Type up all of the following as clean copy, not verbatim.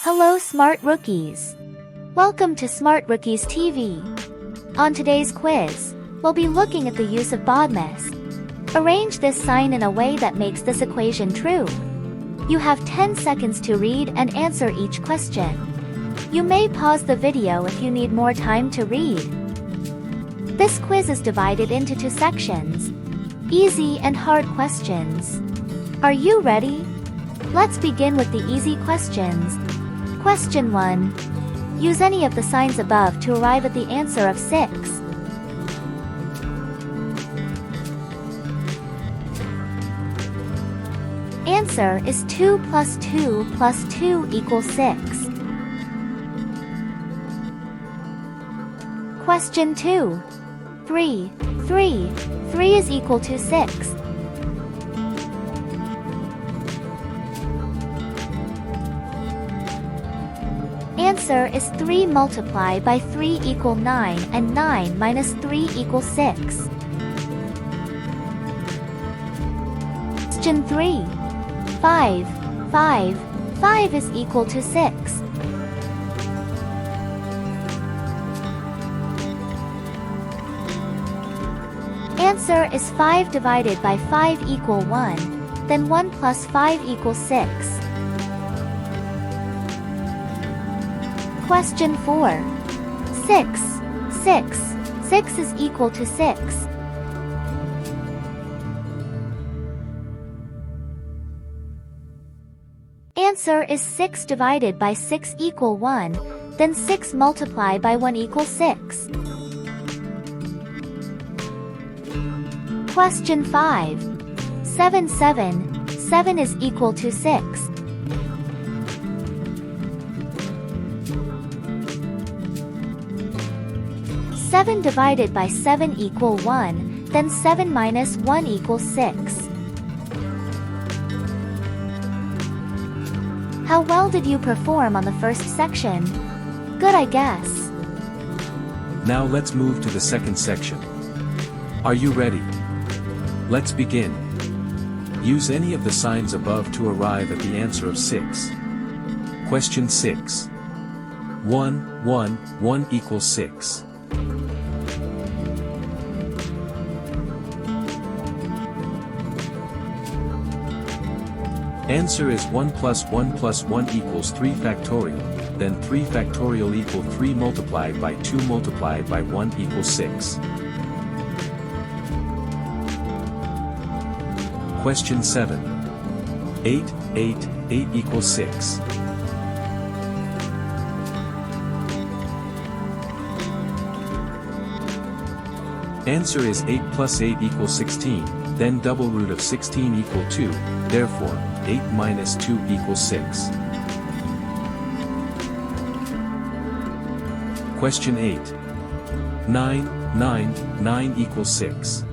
Hello Smart Rookies! Welcome to Smart Rookies TV. On today's quiz, we'll be looking at the use of Bodmas. Arrange this sign in a way that makes this equation true. You have 10 seconds to read and answer each question. You may pause the video if you need more time to read. This quiz is divided into two sections: easy and hard questions. Are you ready? Let's begin with the easy questions. Question 1. Use any of the signs above to arrive at the answer of 6. Answer is 2 plus 2 plus 2 equals 6. Question 2. 3 is equal to 6. Answer is 3 multiplied by 3 equal 9 and 9 minus 3 equals 6. Question 3. 5 is equal to 6. Answer is 5 divided by 5 equal 1, then 1 plus 5 equals 6. Question 4. 6 is equal to 6. Answer is 6 divided by 6 equal 1, then 6 multiplied by 1 equals 6. Question 5. 7 is equal to 6. Seven divided by 7 equal 1, then 7 minus 1 equals 6. How well did you perform on the first section? Good, I guess. Now let's move to the second section. Are you ready? Let's begin. Use any of the signs above to arrive at the answer of 6. Question 6. 1 equals 6. Answer is 1 plus 1 plus 1 equals 3 factorial, then 3 factorial equal 3 multiplied by 2 multiplied by 1 equals 6. Question 7. 8 equals 6. Answer is 8 plus 8 equals 16, then double root of 16 equal 2, therefore, 8 minus 2 equals 6. Question 8. 9 equals 6.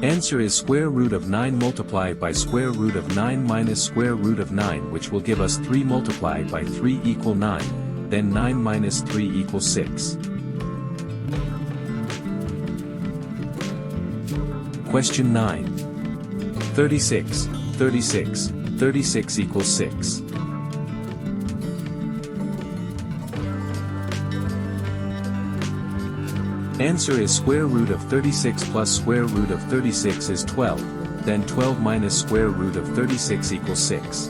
Answer is square root of 9 multiplied by square root of 9 minus square root of 9, which will give us 3 multiplied by 3 equal 9, then 9 minus 3 equals 6. Question 9. 36 equals 6. Answer is square root of 36 plus square root of 36 is 12, then 12 minus square root of 36 equals 6.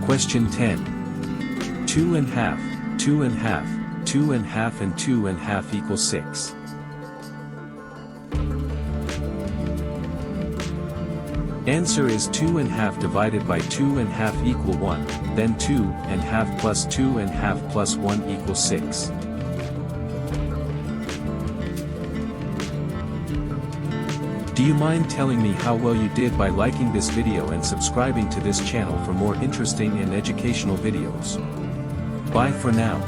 Question 10. 2 and half, and 2 and half equals 6. Answer is 2 and half divided by 2 and half equal 1, then 2 and half plus 2 and half plus 1 equals 6. Do you mind telling me how well you did by liking this video and subscribing to this channel for more interesting and educational videos? Bye for now.